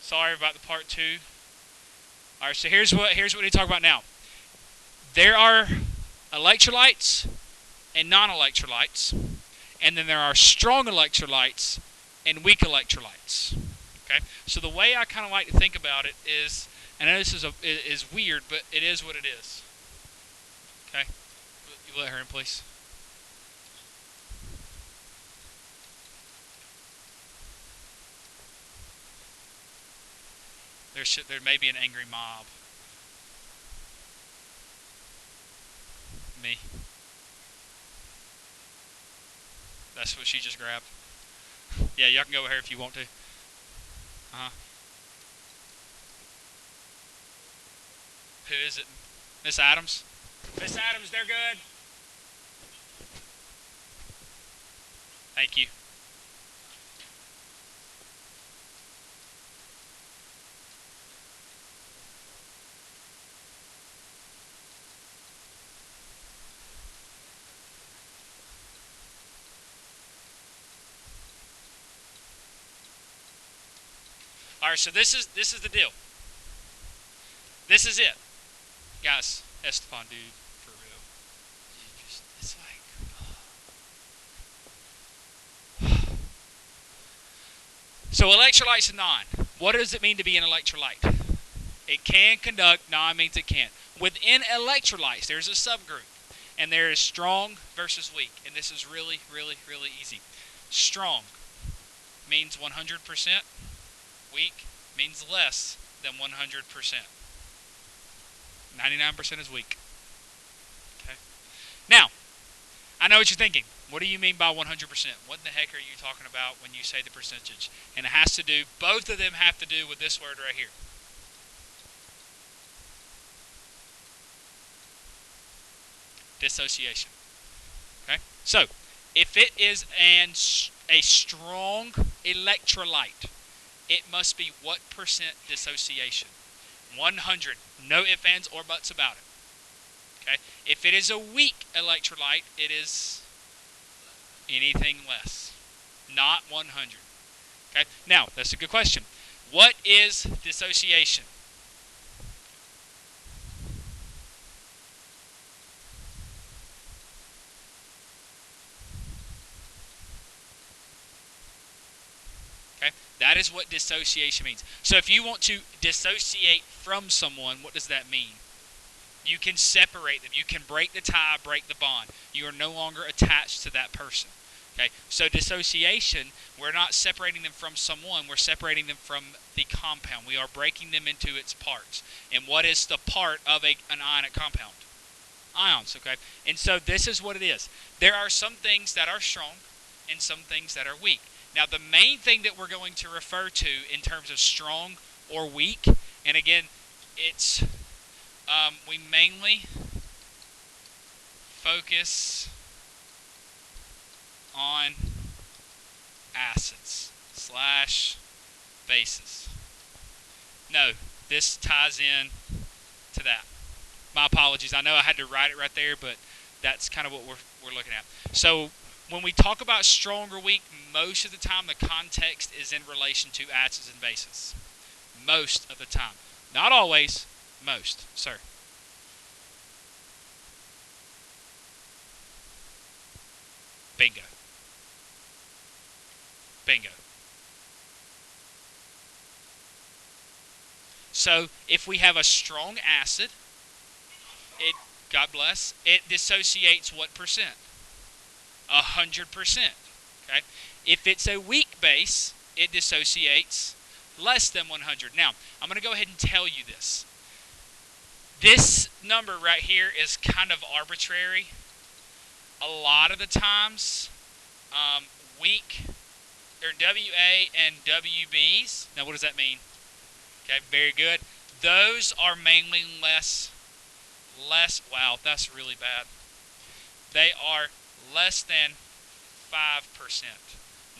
Sorry about the part 2. All right, so here's what we need to talk about now. There are electrolytes and non-electrolytes, and then there are strong electrolytes and weak electrolytes. Okay, so the way I kind of like to think about it is, and I know this is weird, but it is what it is. Okay, you let her in, please. There may be an angry mob. Me. That's what she just grabbed. Yeah, y'all can go over here if you want to. Who is it? Miss Adams? Miss Adams, they're good. Thank you. All right, so this is the deal. This is it, guys. Esteban, dude, for real. It's like. So electrolytes and non. What does it mean to be an electrolyte? It can conduct. Non means it can't. Within electrolytes, there's a subgroup, and there is strong versus weak, and this is really, really, really easy. Strong means 100%. Weak means less than 100%. 99% is weak. Okay. Now, I know what you're thinking. What do you mean by 100%? What in the heck are you talking about when you say the percentage? And it has to do, both of them have to do with this word right here. Dissociation. Okay. So, if it is a strong electrolyte, it must be what percent dissociation? 100. No ifs, ands, or buts about it. Okay? If it is a weak electrolyte, it is anything less. Not 100. Okay? Now, that's a good question. What is dissociation? Okay? That is what dissociation means. So if you want to dissociate from someone, what does that mean? You can separate them. You can break the tie, break the bond. You are no longer attached to that person. Okay? So dissociation, we're not separating them from someone. We're separating them from the compound. We are breaking them into its parts. And what is the part of an ionic compound? Ions, okay? And so this is what it is. There are some things that are strong and some things that are weak. Now, the main thing that we're going to refer to in terms of strong or weak, and again, it's we mainly focus on acids / bases. No, this ties in to that. My apologies. I know I had to write it right there, but that's kind of what we're looking at. So when we talk about strong or weak, most of the time the context is in relation to acids and bases. Most of the time. Not always, most. Sir. Bingo. Bingo. So if we have a strong acid, God bless, it dissociates what percent? 100%. Okay? If it's a weak base, it dissociates less than 100. Now, I'm going to go ahead and tell you this. This number right here is kind of arbitrary. A lot of the times, weak, or WA and WBs, now what does that mean? Okay, very good. Those are mainly less, wow, that's really bad. They are less than 5%.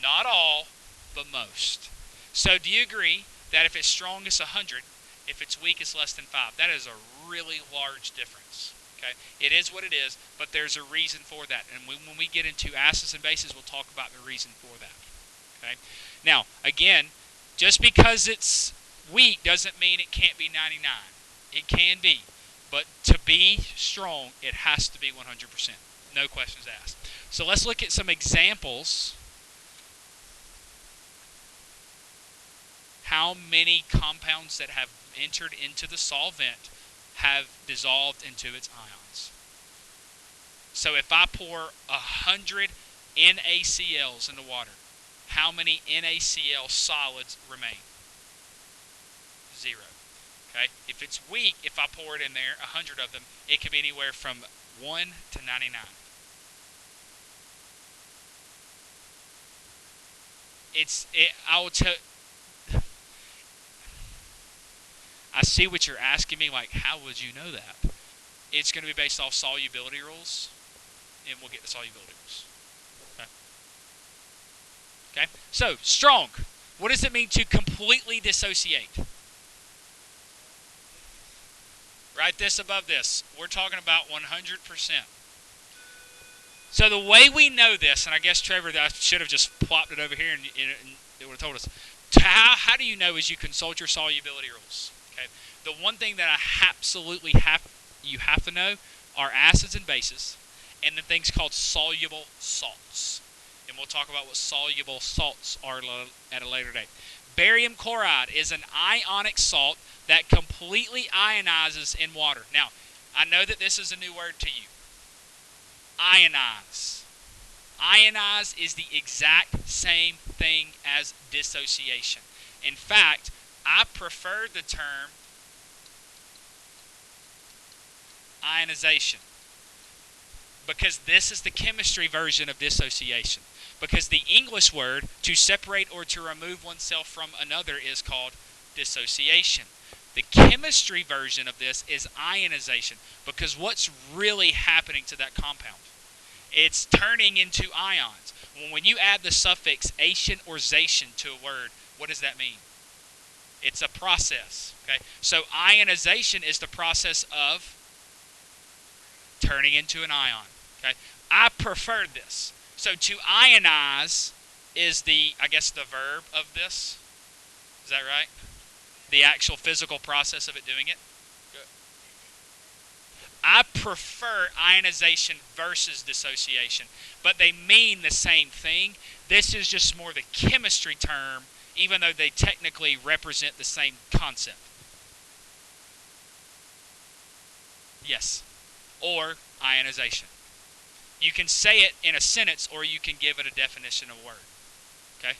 Not all, but most. So do you agree that if it's strong, it's 100. If it's weak, it's less than 5. That is a really large difference. Okay, it is what it is, but there's a reason for that. And when we get into acids and bases, we'll talk about the reason for that. Okay. Now, again, just because it's weak doesn't mean it can't be 99. It can be. But to be strong, it has to be 100%. No questions asked. So let's look at some examples. How many compounds that have entered into the solvent have dissolved into its ions? So if I pour 100 NaCl's into water, how many NaCl solids remain? 0. Okay? If it's weak, if I pour it in there, 100 of them, it could be anywhere from 1 to 99. I will tell. I see what you're asking me, like, how would you know that? It's going to be based off solubility rules, and we'll get to solubility rules. Okay? So, strong. What does it mean to completely dissociate? Write this above this. We're talking about 100%. So the way we know this, and I guess, Trevor, I should have just plopped it over here and it would have told us. How do you know is you consult your solubility rules. Okay. The one thing that you have to know are acids and bases, and then things called soluble salts. And we'll talk about what soluble salts are at a later date. Barium chloride is an ionic salt that completely ionizes in water. Now, I know that this is a new word to you. Ionize. Ionize is the exact same thing as dissociation. In fact, I prefer the term ionization because this is the chemistry version of dissociation. Because the English word to separate or to remove oneself from another is called dissociation. The chemistry version of this is ionization, because what's really happening to that compound? It's turning into ions. When you add the suffix ation or zation to a word, what does that mean? It's a process. Okay, so ionization is the process of turning into an ion. Okay, I prefer this. So to ionize is the verb of this. Is that right? The actual physical process of it doing it. Good. I prefer ionization versus dissociation, but they mean the same thing. This is just more the chemistry term, even though they technically represent the same concept. Yes. Or ionization. You can say it in a sentence, or you can give it a definition of a word. Okay?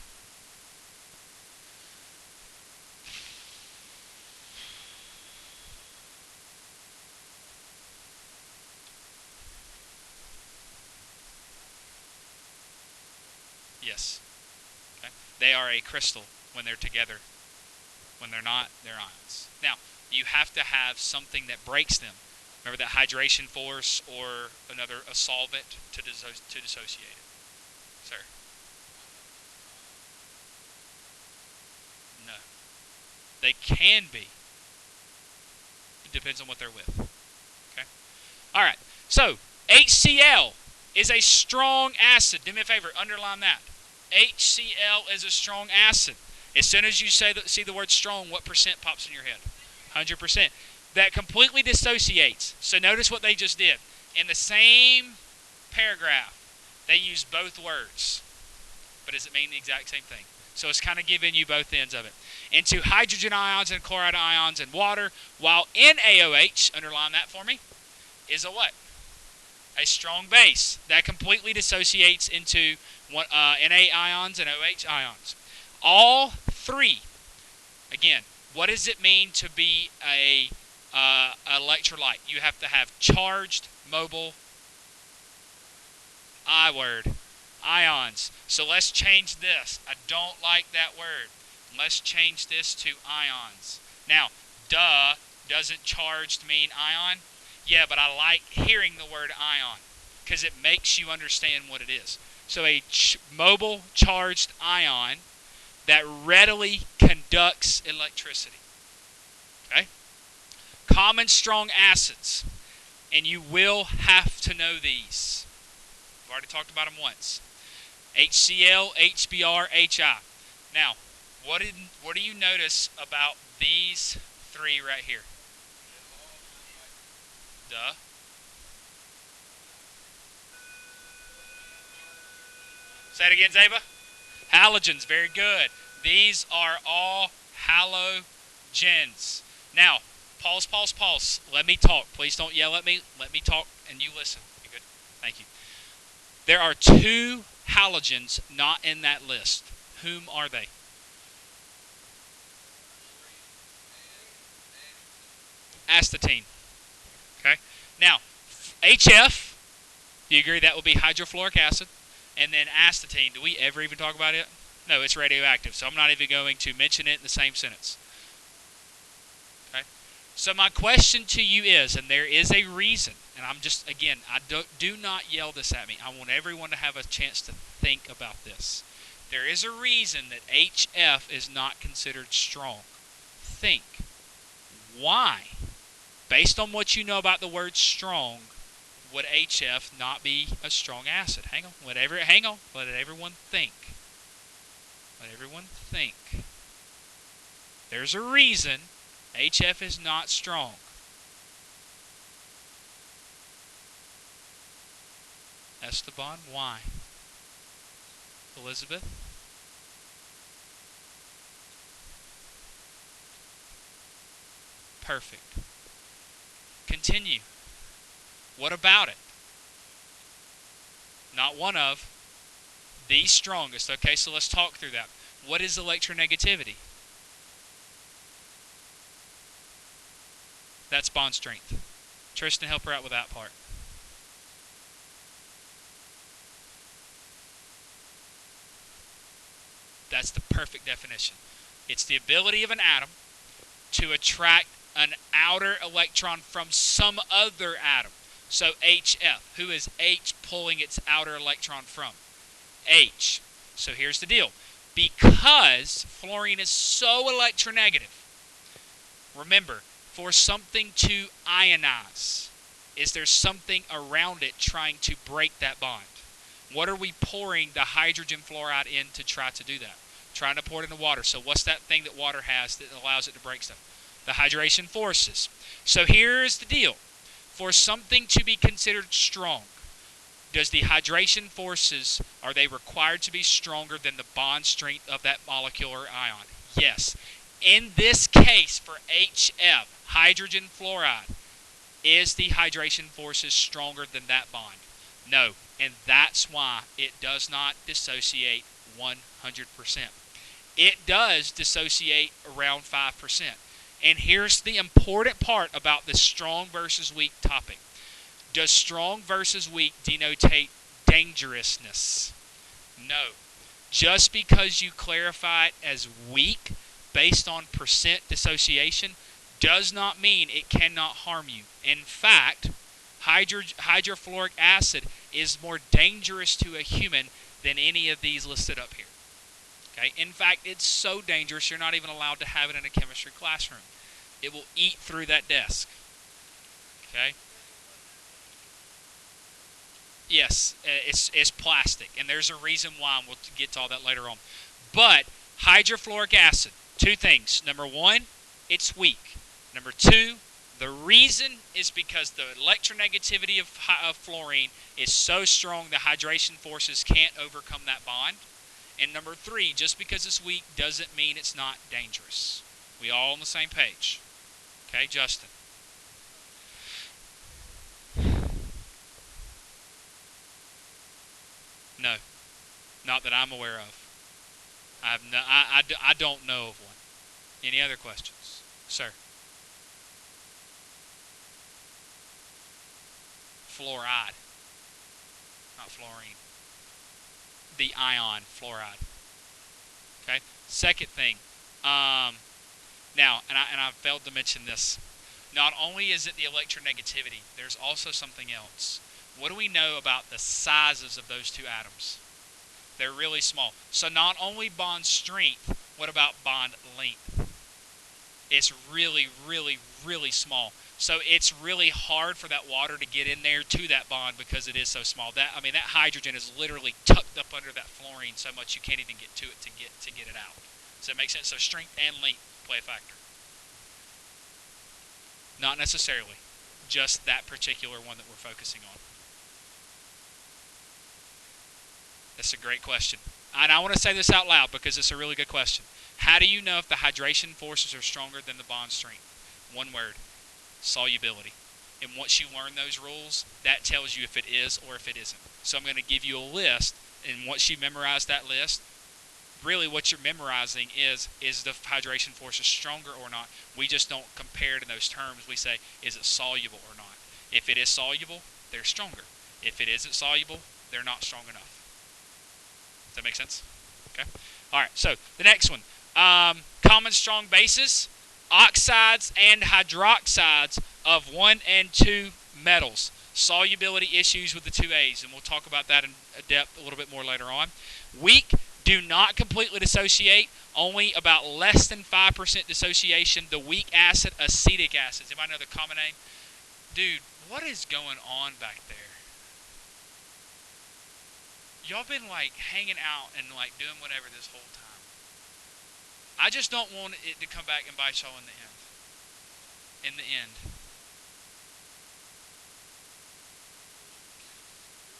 Yes. Okay? They are a crystal when they're together. When they're not, they're ions. Now, you have to have something that breaks them. Remember that hydration force or a solvent to dissociate it. Sir? No. They can be. It depends on what they're with. Okay? All right. So, HCl is a strong acid. Do me a favor, underline that. HCl is a strong acid. As soon as you see the word strong, what percent pops in your head? 100%. That completely dissociates. So notice what they just did. In the same paragraph, they use both words. But does it mean the exact same thing? So it's kind of giving you both ends of it. Into hydrogen ions and chloride ions in water, while NaOH, underline that for me, is a what? A strong base that completely dissociates into Na ions and OH ions. All three, again, what does it mean to be a electrolyte? You have to have charged, mobile, ions. So let's change this. I don't like that word. Let's change this to ions. Now, doesn't charged mean ion? Yeah, but I like hearing the word ion because it makes you understand what it is. So a mobile charged ion that readily conducts electricity. Okay? Common strong acids. And you will have to know these. I've already talked about them once. HCl, HBr, HI. Now, what do you notice about These three right here. Duh. Say it again, Zaba. Halogens, very good. These are all halogens. Now, pause. Let me talk. Please don't yell at me. Let me talk and you listen. You good? Thank you. There are two halogens not in that list. Whom are they? Astatine. Okay. Now, HF, do you agree that will be hydrofluoric acid? And then astatine, do we ever even talk about it? No, it's radioactive, so I'm not even going to mention it in the same sentence. Okay. So my question to you is, and there is a reason, and I'm just, again, do not yell this at me. I want everyone to have a chance to think about this. There is a reason that HF is not considered strong. Think. Why? Based on what you know about the word strong, would HF not be a strong acid? Hang on. Let everyone think. Let everyone think. There's a reason HF is not strong. Esteban, why? Elizabeth? Perfect. Continue. What about it? Not one of. The strongest. Okay, so let's talk through that. What is electronegativity? That's bond strength. Tristan, help her out with that part. That's the perfect definition. It's the ability of an atom to attract an outer electron from some other atom. So HF. Who is H pulling its outer electron from? H. So here's the deal. Because fluorine is so electronegative, remember, for something to ionize, is there something around it trying to break that bond? What are we pouring the hydrogen fluoride in to try to do that? Trying to pour it into water. So what's that thing that water has that allows it to break stuff? The hydration forces. So here's the deal. For something to be considered strong, does the hydration forces, are they required to be stronger than the bond strength of that molecule or ion? Yes. In this case, for HF, hydrogen fluoride, is the hydration forces stronger than that bond? No. And that's why it does not dissociate 100%. It does dissociate around 5%. And here's the important part about this strong versus weak topic. Does strong versus weak denotate dangerousness? No. Just because you clarify it as weak based on percent dissociation does not mean it cannot harm you. In fact, hydrofluoric acid is more dangerous to a human than any of these listed up here. Okay? In fact, it's so dangerous you're not even allowed to have it in a chemistry classroom. It will eat through that desk. Okay? Yes, it's plastic, and there's a reason why, and we'll get to all that later on. But hydrofluoric acid, two things. Number one, it's weak. Number two, the reason is because the electronegativity of fluorine is so strong the hydration forces can't overcome that bond. And number three, just because it's weak doesn't mean it's not dangerous. We all on the same page. Okay, Justin. No, not that I'm aware of. I don't know of one. Any other questions? Sir. Fluoride, not fluorine. The ion fluoride. Okay. Second thing. Now, and I failed to mention this. Not only is it the electronegativity, there's also something else. What do we know about the sizes of those two atoms? They're really small. So not only bond strength, what about bond length? It's really, really, really small. So it's really hard for that water to get in there to that bond because it is so small. That hydrogen is literally tucked up under that fluorine so much you can't even get to it to get it out. Does that make sense? So strength and length play a factor. Not necessarily. Just that particular one that we're focusing on. That's a great question. And I want to say this out loud because it's a really good question. How do you know if the hydration forces are stronger than the bond strength? One word: solubility. And once you learn those rules, that tells you if it is or if it isn't. So I'm going to give you a list, and once you memorize that list, really what you're memorizing is the hydration force stronger or not. We just don't compare it in those terms. We say, is it soluble or not? If it is soluble, they're stronger. If it isn't soluble, they're not strong enough. Does that make sense? Okay. All right, so the next one. Common strong bases, oxides and hydroxides of 1 and 2 metals. Solubility issues with the 2A's, and we'll talk about that in depth a little bit more later on. Weak, do not completely dissociate, only about less than 5% dissociation. The weak acid, acetic acids. Anybody know the common name? Dude, what is going on back there? Y'all been like hanging out and like doing whatever this whole time. I just don't want it to come back and bite y'all in the end. In the end.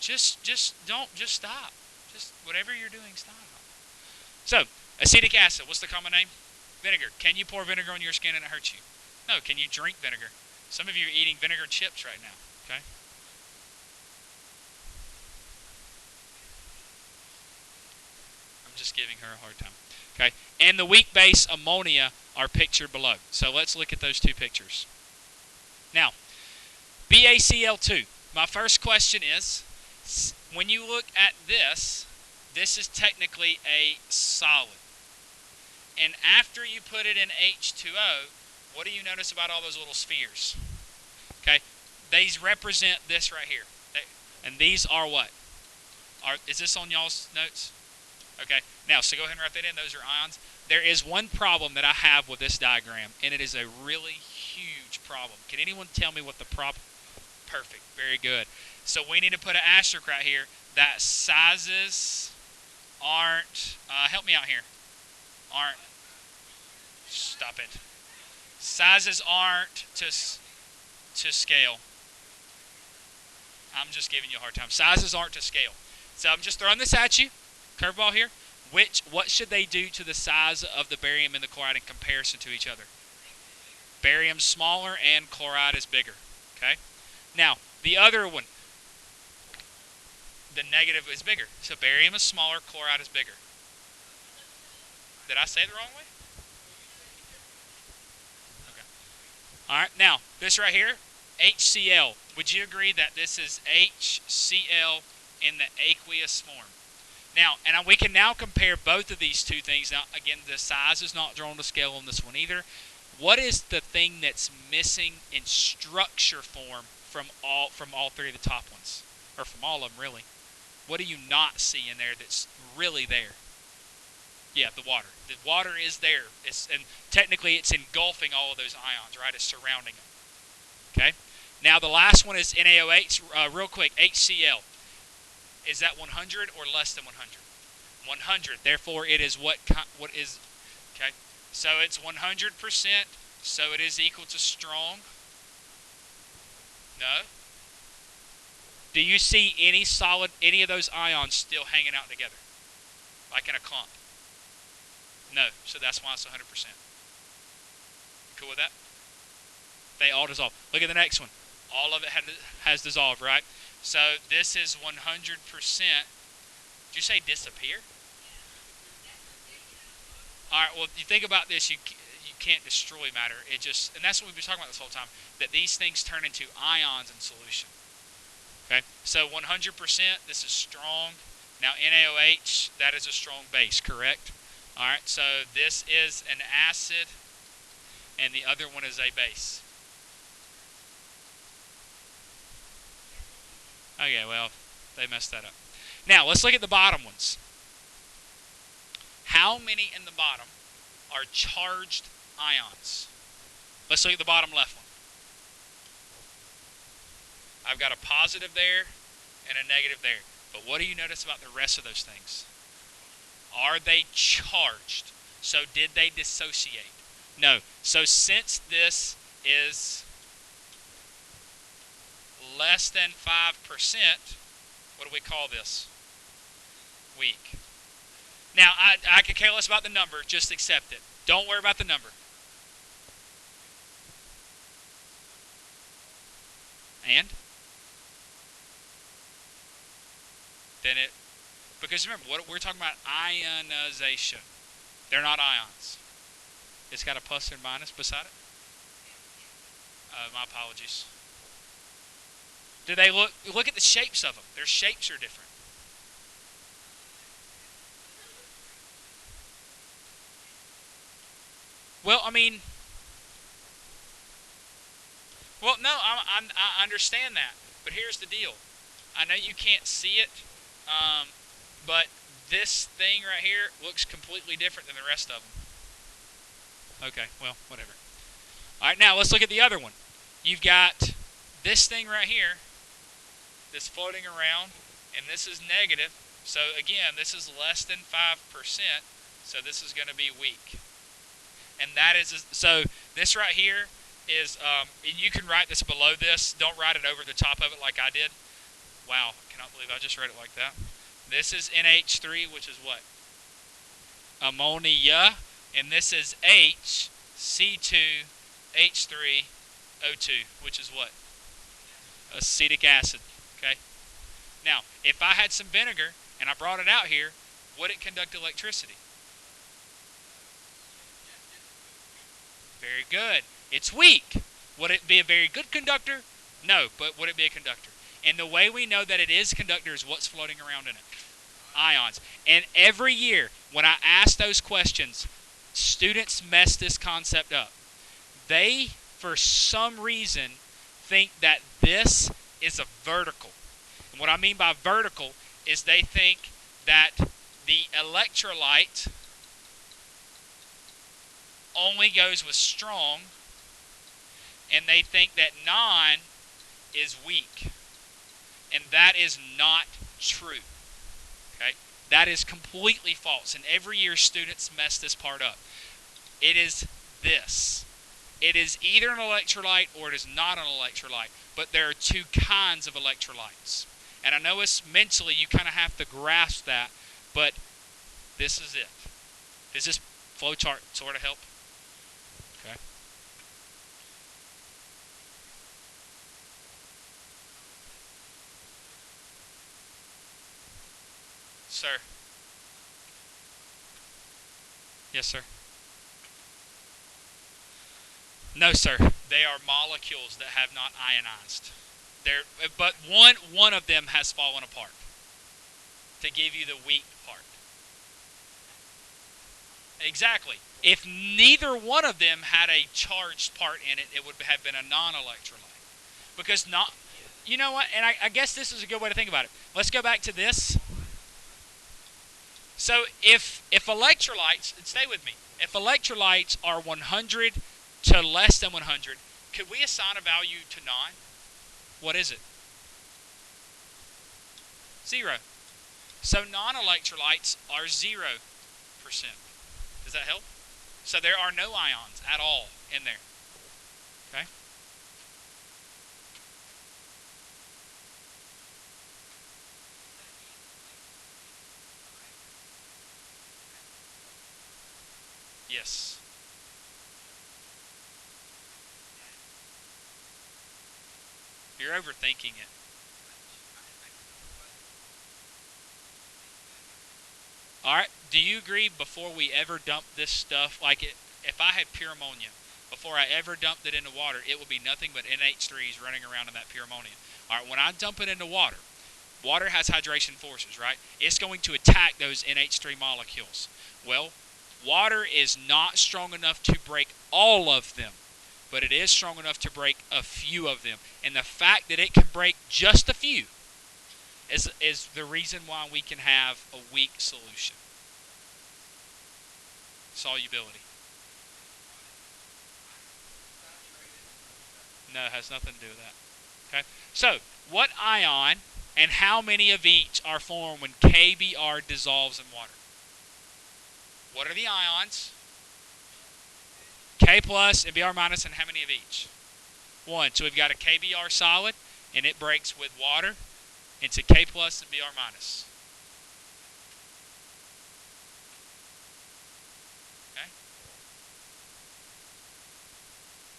Just stop. Just whatever you're doing, stop. So, acetic acid, what's the common name? Vinegar. Can you pour vinegar on your skin and it hurts you? No. Can you drink vinegar? Some of you are eating vinegar chips right now. Okay? I'm just giving her a hard time. Okay? And the weak base ammonia are pictured below. So let's look at those two pictures. Now, BaCl2. My first question is, when you look at this, this is technically a solid. And after you put it in H2O, what do you notice about all those little spheres? Okay? These represent this right here. And these are what? Is this on y'all's notes? Okay. Now, so go ahead and write that in. Those are ions. There is one problem that I have with this diagram, and it is a really huge problem. Can anyone tell me what the problem? Perfect. Very good. So we need to put an asterisk right here that sizes aren't, help me out here, aren't, stop it. Sizes aren't to scale. I'm just giving you a hard time. Sizes aren't to scale. So I'm just throwing this at you. Curveball here. What should they do to the size of the barium and the chloride in comparison to each other? Barium's smaller and chloride is bigger. Okay? Now, the other one, the negative is bigger. So barium is smaller, chloride is bigger. Did I say it the wrong way? Okay. All right. Now, this right here, HCl. Would you agree that this is HCl in the aqueous form? Now, and we can now compare both of these two things. Now, again, the size is not drawn to scale on this one either. What is the thing that's missing in structure form from all three of the top ones? Or from all of them, really? What do you not see in there that's really there? Yeah, the water. The water is there. And technically, it's engulfing all of those ions, right? It's surrounding them. Okay? Now, the last one is NaOH. Real quick, HCl. Is that 100 or less than 100? 100. Therefore, it is what is, okay? So it's 100%, so it is equal to strong. No? Do you see any of those ions still hanging out together? Like in a clump? No. So that's why it's 100%. Cool with that? They all dissolve. Look at the next one. All of it has dissolved, right? So this is 100%. Did you say disappear? All right. Well, you think about this. You can't destroy matter. It just, and that's what we've been talking about this whole time. That these things turn into ions in solution. Okay. So 100%. This is strong. Now NaOH. That is a strong base. Correct. All right. So this is an acid, and the other one is a base. Okay, well, they messed that up. Now, let's look at the bottom ones. How many in the bottom are charged ions? Let's look at the bottom left one. I've got a positive there and a negative there. But what do you notice about the rest of those things? Are they charged? So did they dissociate? No. So since this is less than 5%, what do we call this? Weak. Now, I could care less about the number. Just accept it. Don't worry about the number. And? Then it... Because remember, what we're talking about ionization. They're not ions. It's got a plus and minus beside it. My apologies. Do they look at the shapes of them? Their shapes are different. Well, I mean, well, no, I understand that, but here's the deal. I know you can't see it, but this thing right here looks completely different than the rest of them. Okay, well, whatever. All right, now let's look at the other one. You've got this thing right here that's floating around, and this is negative. So again, this is less than 5%, so this is going to be weak. And that is, so this right here is, and you can write this below this. Don't write it over the top of it like I did. Wow, I cannot believe I just read it like that. This is NH3, which is what? Ammonia. And this is H, C2, H3, O2, which is what? Acetic acid. Okay? Now, if I had some vinegar and I brought it out here, would it conduct electricity? Very good. It's weak. Would it be a very good conductor? No, but would it be a conductor? And the way we know that it is a conductor is what's floating around in it. Ions. And every year, when I ask those questions, students mess this concept up. They, for some reason, think that this is a vertical. And what I mean by vertical is they think that the electrolyte only goes with strong, and they think that non is weak. And that is not true. Okay? That is completely false. And every year students mess this part up. It is this. It is either an electrolyte or it is not an electrolyte. But there are two kinds of electrolytes. And I know it's mentally you kind of have to grasp that, but this is it. Does this flowchart sort of help? Okay. Sir. Yes, sir. No, sir. They are molecules that have not ionized. But one of them has fallen apart to give you the weak part. Exactly. If neither one of them had a charged part in it, it would have been a non-electrolyte. Because not, you know what? And I guess this is a good way to think about it. Let's go back to this. So if electrolytes, and stay with me, if electrolytes are 100 to less than 100, could we assign a value to non? What is it? 0. So non-electrolytes are 0%. Does that help? So there are no ions at all in there. Okay? Yes. You're overthinking it. Alright, do you agree before we ever dump this stuff, like if I had pure ammonia, before I ever dumped it into water, it would be nothing but NH3s running around in that pure ammonia. Alright, when I dump it into water, water has hydration forces, right? It's going to attack those NH3 molecules. Well, water is not strong enough to break all of them, but it is strong enough to break a few of them. And the fact that it can break just a few is the reason why we can have a weak solution. Solubility. No, it has nothing to do with that. Okay? So, what ion and how many of each are formed when KBr dissolves in water? What are the ions? K plus and Br minus, and how many of each? 1. So we've got a KBr solid and it breaks with water into K plus and Br minus. Okay?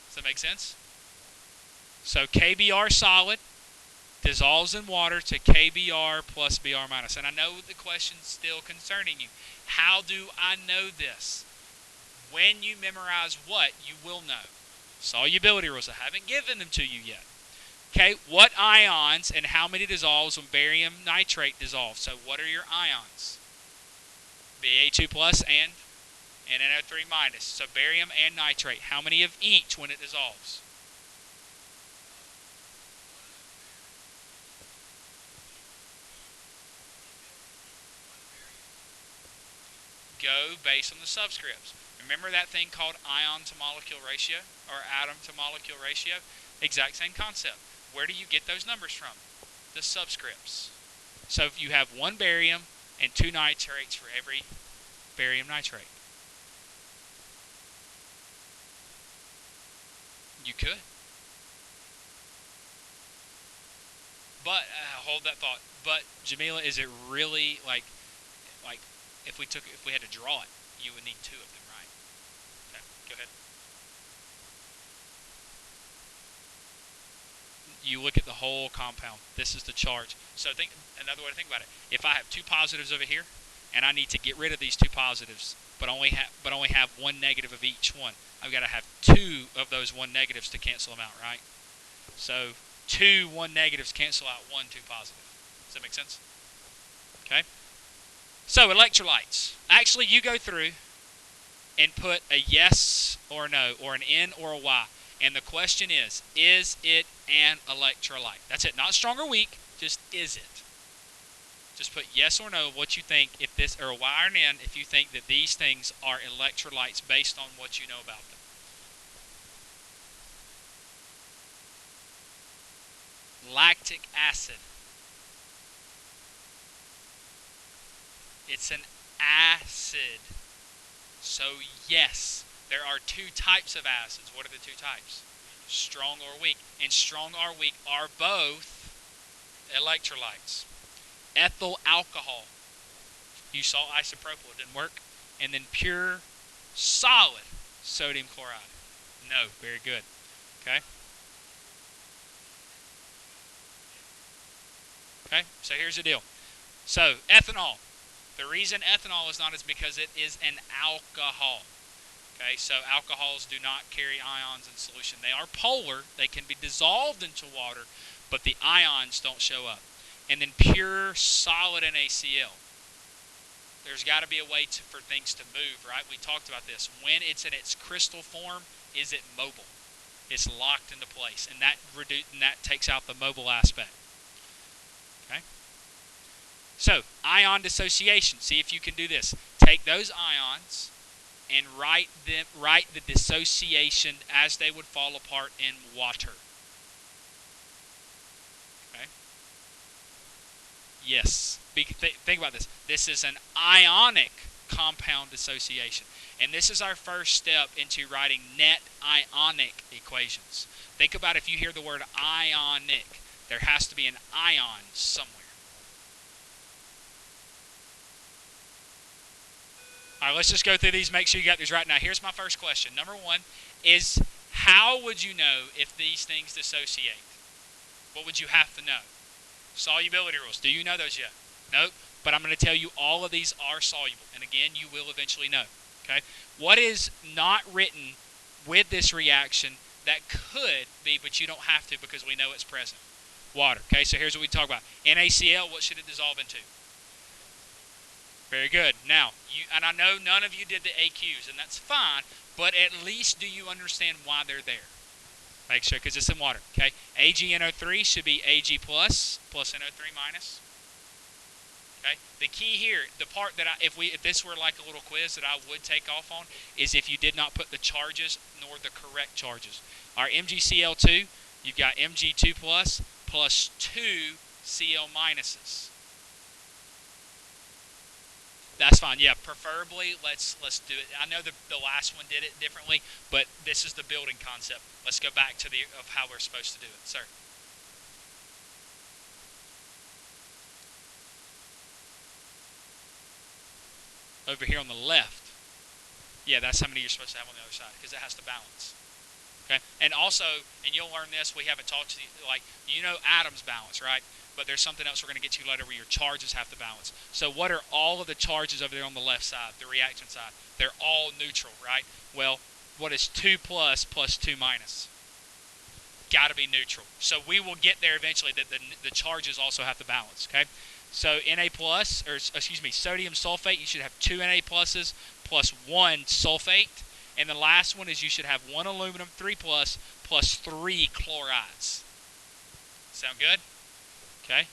Does that make sense? So KBr solid dissolves in water to KBr plus Br minus. And I know the question's still concerning you. How do I know this? When you memorize what, you will know. Solubility rules. I haven't given them to you yet. Okay, what ions and how many dissolves when barium nitrate dissolves? So what are your ions? Ba2 plus and NO3 minus. So barium and nitrate. How many of each when it dissolves? Go based on the subscripts. Remember that thing called ion to molecule ratio or atom to molecule ratio? Exact same concept. Where do you get those numbers from? The subscripts. So if you have one barium and two nitrates for every barium nitrate. You could. But hold that thought. But Jamila, is it really like if we had to draw it, you would need two of them, right? Okay, go ahead. You look at the whole compound. This is the charge. So think another way to think about it. If I have two positives over here, and I need to get rid of these two positives, but only have one negative of each one, I've got to have two of those one negatives to cancel them out, right? So two one negatives cancel out one two positive. Does that make sense? Okay. So electrolytes. Actually, you go through and put a yes or a no, or an N or a Y. And the question is it an electrolyte? That's it. Not strong or weak, just is it? Just put yes or no what you think, if this, or a Y or an N if you think that these things are electrolytes based on what you know about them. Lactic acid. It's an acid. So yes, there are two types of acids. What are the two types? Strong or weak. And strong or weak are both electrolytes. Ethyl alcohol. You saw isopropyl, it didn't work. And then pure solid sodium chloride. No, very good. Okay. Okay, so here's the deal. So ethanol. The reason ethanol is not is because it is an alcohol. Okay, so alcohols do not carry ions in solution. They are polar. They can be dissolved into water, but the ions don't show up. And then pure solid NaCl. There's got to be a way for things to move, right? We talked about this. When it's in its crystal form, is it mobile? It's locked into place, and that takes out the mobile aspect. Okay. So ion dissociation. See if you can do this. Take those ions and write the dissociation as they would fall apart in water. Okay. Yes. Think about this. This is an ionic compound dissociation. And this is our first step into writing net ionic equations. Think about if you hear the word ionic, there has to be an ion somewhere. All right, let's just go through these, make sure you got these right. Now, here's my first question. Number one is, how would you know if these things dissociate? What would you have to know? Solubility rules. Do you know those yet? Nope. But I'm going to tell you all of these are soluble. And again, you will eventually know. Okay. What is not written with this reaction that could be, but you don't have to because we know it's present? Water. Okay, so here's what we talk about. NaCl, what should it dissolve into? Very good. Now, and I know none of you did the AQs, and that's fine, but at least do you understand why they're there? Make sure, because it's in water. Okay, AgNO3 should be Ag plus NO3 minus. Okay, the key here, the part that if this were like a little quiz that I would take off on, is if you did not put the charges nor the correct charges. Our MgCl2, you've got Mg2 plus 2 Cl minuses. That's fine. Yeah, preferably let's do it. I know the last one did it differently, but this is the building concept. Let's go back to of how we're supposed to do it, sir. over here on the left, yeah, that's how many you're supposed to have on the other side, because it has to balance. Okay, and also, and you'll learn this, we haven't talked to you, like, atoms balance, right? But there's something else we're going to get to later where your charges have to balance. So what are all of the charges over there on the left side, the reaction side? They're all neutral, right? Well, what is 2 plus 2 minus? Got to be neutral. So we will get there eventually that the charges also have to balance, okay? So Na plus, or excuse me, sodium sulfate, you should have 2 Na pluses plus 1 sulfate. And the last one is you should have 1 aluminum 3 plus 3 chlorides. Sound good? Okay.